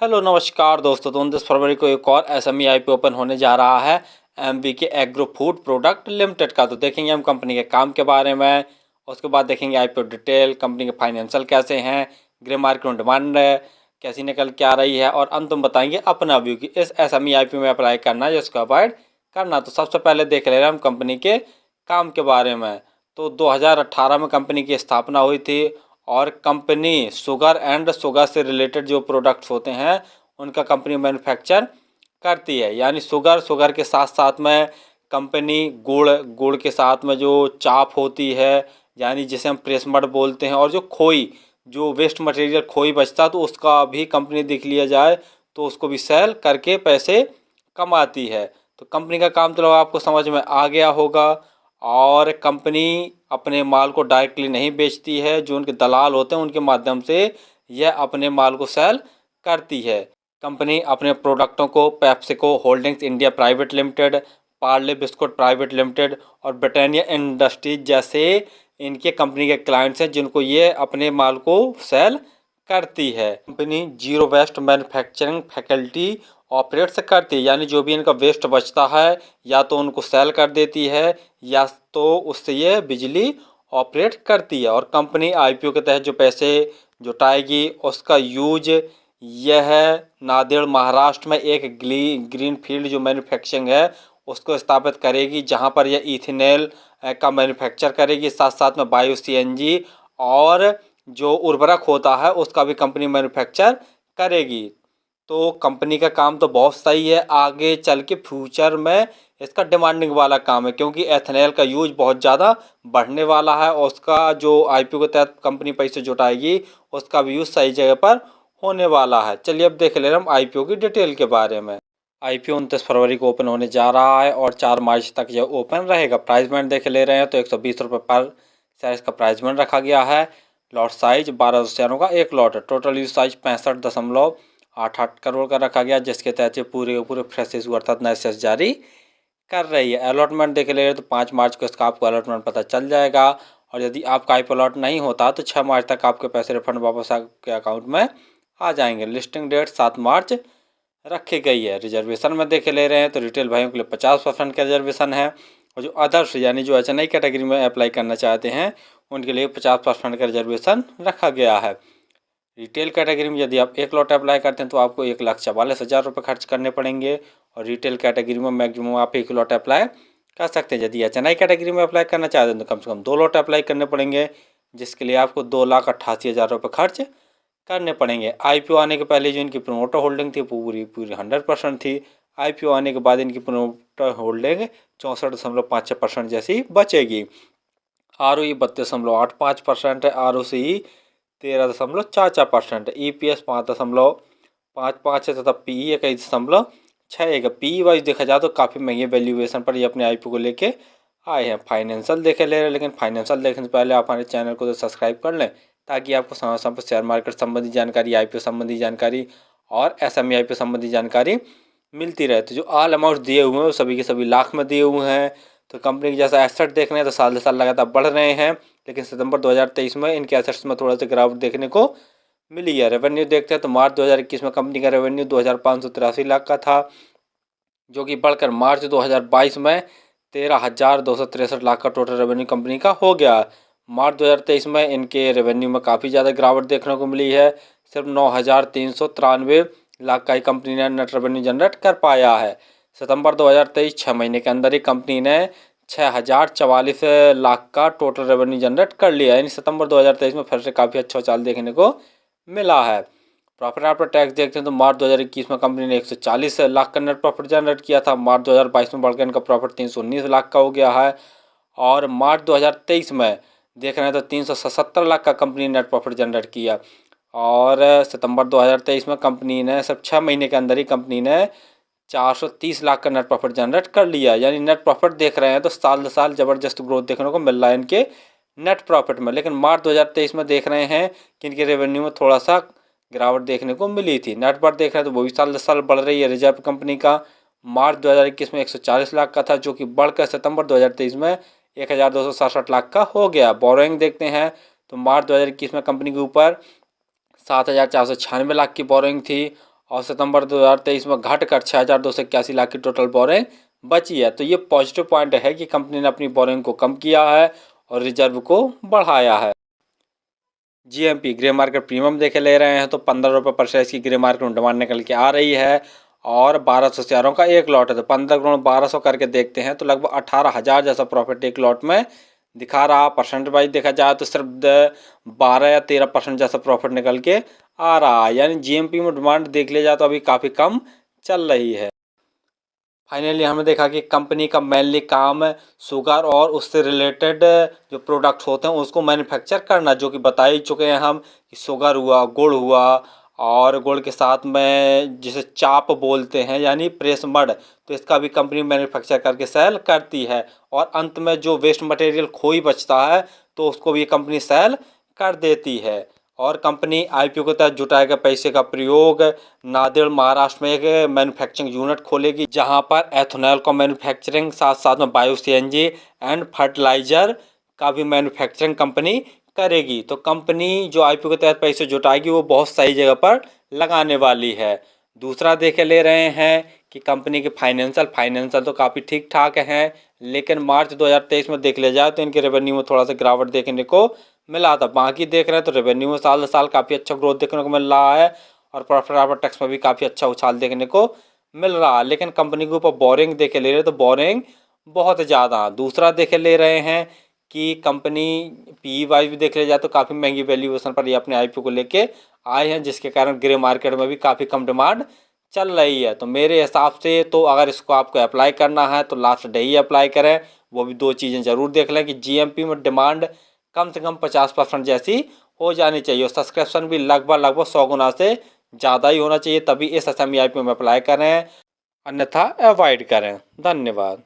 Hello नमस्कार दोस्तों। तो 29 फरवरी को एक और एसएमई आईपीओ ओपन होने जा रहा है MBK agro food product limited का। तो देखेंगे हम कंपनी के काम के बारे में, उसके बाद देखेंगे आईपीओ डिटेल, कंपनी के फाइनेंशियल कैसे हैं, ग्रे मार्केट में डिमांड कैसी निकल के आ रही है, और अंत में बताएंगे अपना व्यू कि इस एसएमई आईपीओ में अप्लाई करना है या उसको अवॉइड करना। तो सबसे पहले देख ले रहे हैं हम कंपनी के काम के बारे में। तो 2018 में कंपनी की स्थापना हुई थी और कंपनी शुगर एंड शुगर से रिलेटेड जो प्रोडक्ट्स होते हैं उनका कंपनी मैन्युफैक्चर करती है। यानी शुगर के साथ साथ में कंपनी गुड़ के साथ में जो चाप होती है, यानी जिसे हम प्रेस मड बोलते हैं, और जो खोई, जो वेस्ट मटेरियल खोई बचता है तो उसका भी कंपनी देख लिया जाए तो उसको भी सेल करके पैसे कमाती है। तो कंपनी का काम तो आपको समझ में आ गया होगा। और कंपनी अपने माल को डायरेक्टली नहीं बेचती है, जो उनके दलाल होते हैं उनके माध्यम से यह अपने माल को सेल करती है। कंपनी अपने प्रोडक्टों को PepsiCo holdings India private limited, Parle biscuit private limited और ब्रिटानिया इंडस्ट्रीज जैसे इनके कंपनी के क्लाइंट्स हैं जिनको ये अपने माल को सेल करती है। Company zero waste manufacturing faculty operates करती है, यानी जो भी इनका वेस्ट बचता है या तो उनको सेल कर देती है या तो उससे ये बिजली ऑपरेट करती है। और कंपनी आईपीओ के तहत जो पैसे जुटाएगी उसका यूज यह नांदेड़ महाराष्ट्र में एक ग्रीन फील्ड जो मैन्युफैक्चरिंग है उसको स्थापित करेगी, जहां पर यह इथेनॉल का मैन्युफैक्चर करेगी। साथ साथ में बायो सीएनजी और जो उर्वरक होता है उसका भी कंपनी मैन्युफैक्चर करेगी। तो कंपनी का काम तो बहुत सही है, आगे चल के फ्यूचर में इसका डिमांडिंग वाला काम है क्योंकि एथेनॉल का यूज बहुत ज़्यादा बढ़ने वाला है और उसका जो आईपीओ के तहत कंपनी पैसे जुटाएगी उसका भी यूज सही जगह पर होने वाला है। चलिए अब देख ले रहे हम आईपीओ की डिटेल के बारे में। आईपीओ 29 फरवरी को ओपन होने जा रहा है और 4 मार्च तक यह ओपन रहेगा। प्राइस बैंड देख ले रहे हैं तो 120 रुपये पर शेयर का प्राइस बैंड रखा गया है। लॉट साइज 1200 शेयरों का एक लॉट है। टोटल यूज साइज 65.88 करोड़ का रखा गया, जिसके तहत पूरे फ्रेश इशू अर्थात नए शेयर जारी कर रही है। अलॉटमेंट देख ले रहे तो 5 मार्च को इसका आपको अलॉटमेंट पता चल जाएगा। और यदि आपका आईपीओ अलॉट नहीं होता तो 6 मार्च तक आपके पैसे रिफंड वापस आपके अकाउंट में आ जाएंगे। लिस्टिंग डेट 7 मार्च रखी गई है। रिजर्वेशन में देखे ले रहे हैं तो रिटेल भाइयों के लिए 50% का रिजर्वेशन है और जो अदर्स यानी जो एचएनआई कैटेगरी में अप्लाई करना चाहते हैं उनके लिए 50% का रिजर्वेशन रखा गया है। रिटेल कैटेगरी में यदि आप एक लॉट अप्लाई करते हैं तो आपको 1,44,000 रुपये खर्च करने पड़ेंगे और रिटेल कैटेगरी में मैक्सिमम आप एक लॉट अप्लाई कर सकते हैं। यदि एचएनआई कैटेगरी में अप्लाई करना चाहते हैं तो कम से कम 2 लॉट अप्लाई करने पड़ेंगे, जिसके लिए आपको 2,88,000 रुपये खर्च करने पड़ेंगे। आईपीओ आने के पहले जो इनकी प्रोमोटर होल्डिंग थी पूरी 100% थी। आईपीओ आने के बाद इनकी प्रोमोटर होल्डिंग 64.56% जैसी बचेगी। आरओई 32.85% है। आरओसी 13.44% है। ईपीएस 5.55 है तथा पीई 21.61 है। पीई वाइज देखा जाए तो काफ़ी महंगे वैल्यूएशन पर ये अपने आईपीओ को लेके आए हैं। फाइनेंशियल देखे ले रहे हैं, लेकिन फाइनेंशियल देखने से पहले आप हमारे चैनल को तो सब्सक्राइब कर लें ताकि आपको समय समय पर शेयर मार्केट संबंधी जानकारी, आईपीओ संबंधी जानकारी और एसएमई आईपीओ संबंधी जानकारी मिलती रहे। तो जो ऑल अमाउंट दिए हुए हैं वो सभी के सभी लाख में दिए हुए हैं। तो कंपनी की जैसा एसेट देख रहे हैं तो साल दर साल लगातार बढ़ रहे हैं, लेकिन सितंबर 2023 में इनके एसेट्स में थोड़ा सा गिरावट देखने को मिली है। रेवेन्यू देखते हैं तो मार्च 2021 में कंपनी का रेवेन्यू 2,583 लाख का था, जो कि बढ़कर मार्च 2022 में 13,263 लाख का टोटल रेवेन्यू कंपनी का हो गया। मार्च 2023 में इनके रेवेन्यू में काफ़ी ज़्यादा गिरावट देखने को मिली है। सिर्फ 9,393 लाख का ही कंपनी ने नेट रेवेन्यू जनरेट कर पाया है। सितंबर 2023 6 महीने के अंदर ही कंपनी ने 6,044 लाख का टोटल रेवेन्यू जनरेट कर लिया। यानी सितंबर 2023 में फिर से काफ़ी अच्छा चाल देखने को मिला है। प्रॉफिट आफ्टर टैक्स देखते हैं तो मार्च 2021 में कंपनी ने 140 लाख का नेट प्रॉफिट जनरेट किया था। मार्च 2022 में बढ़कर इनका प्रॉफिट 319 लाख का हो गया है। और मार्च 2023 में देख रहे हैं तो 377 लाख का कंपनी नेट प्रॉफिट जनरेट किया। और सितंबर 2023 में कंपनी ने सिर्फ 6 महीने के अंदर ही कंपनी ने 430 लाख का नेट प्रॉफिट जनरेट कर लिया। यानी नेट प्रॉफिट देख रहे हैं तो साल दर साल ज़बरदस्त ग्रोथ देखने को मिल रहा है इनके नेट प्रॉफिट में। लेकिन मार्च 2023 में देख रहे हैं कि इनके रेवेन्यू में थोड़ा सा गिरावट देखने को मिली थी। नेट वर्थ देख रहे हैं तो वो भी साल दर साल बढ़ रही है। रिजर्व कंपनी का मार्च 2021 में 140 लाख का था, जो कि बढ़कर सितंबर 2023 में 1,267 लाख का हो गया। बोरोइंग देखते हैं तो मार्च 2021 में कंपनी के ऊपर 7,496 लाख की बोरोइंग थी और सितंबर 2023 में घट कर 6,281 लाख की टोटल बोरिंग बची है। तो ये पॉजिटिव पॉइंट है कि कंपनी ने अपनी बोरिंग को कम किया है और रिजर्व को बढ़ाया है। जीएमपी ग्रे मार्केट प्रीमियम देखे ले रहे हैं तो 15 रुपये पर शेयर की ग्रे मार्केट में डिमांड निकल के आ रही है और 1200 शेयरों का एक लॉट है। तो 15 करोड़ 1200 करके देखते हैं तो लगभग 18,000 जैसा प्रॉफिट एक लॉट में दिखा रहा। परसेंट वाइज देखा जाए तो सिर्फ 12 या 13% जैसा प्रॉफिट निकल के आ रहा है। यानी जीएमपी में डिमांड देख लिया जाए तो अभी काफ़ी कम चल रही है। फाइनली हमने देखा कि कंपनी का मेनली काम शुगर और उससे रिलेटेड जो प्रोडक्ट्स होते हैं उसको मैन्युफैक्चर करना, जो कि बता ही चुके हैं हम कि शुगर हुआ, गुड़ हुआ और गुड़ के साथ में जिसे चाप बोलते हैं यानी प्रेस मड, तो इसका भी कंपनी मैन्युफैक्चर करके सेल करती है। और अंत में जो वेस्ट मटेरियल खोई बचता है तो उसको भी कंपनी सेल कर देती है। और कंपनी आईपीओ के तहत जुटाए गए पैसे का प्रयोग नांदेड़ महाराष्ट्र में एक मैन्युफैक्चरिंग यूनिट खोलेगी, जहां पर एथेनॉल का मैन्युफैक्चरिंग साथ साथ में बायो सीएनजी एंड फर्टिलाइजर का भी मैन्युफैक्चरिंग कंपनी करेगी। तो कंपनी जो आईपीओ के तहत पैसे जुटाएगी वो बहुत सही जगह पर लगाने वाली है। दूसरा देखे ले रहे हैं कि कंपनी के फाइनेंशियल तो काफ़ी ठीक ठाक हैं, लेकिन मार्च 2023 में देख लिया जाए तो इनके रेवेन्यू में थोड़ा सा गिरावट देखने को मिला था। बाकी देख रहे हैं तो रेवेन्यू में साल साल काफ़ी अच्छा ग्रोथ देखने को मिल रहा है और प्रॉफिट आफ्टर टैक्स में भी काफ़ी अच्छा उछाल देखने को मिल रहा है। लेकिन कंपनी के ऊपर बोरिंग देखे ले रहे हैं तो बोरिंग बहुत ज़्यादा। दूसरा देखे ले रहे हैं कि कंपनी पी वाइज भी देख लिया जाए तो काफ़ी महंगी वैल्यूएशन पर ये अपने आईपीओ को लेके आए हैं, जिसके कारण ग्रे मार्केट में भी काफ़ी कम डिमांड चल रही है। तो मेरे हिसाब से तो अगर इसको आपको अप्लाई करना है तो लास्ट डे ही अप्लाई करें। वो भी दो चीज़ें ज़रूर देख लें कि जीएमपी में डिमांड कम से कम 50% जैसी हो जानी चाहिए और सब्सक्रिप्शन भी लगभग 100 गुना से ज़्यादा ही होना चाहिए, तभी इस एसएमई आईपीओ में अप्लाई करें, अन्यथा अवॉइड करें। धन्यवाद।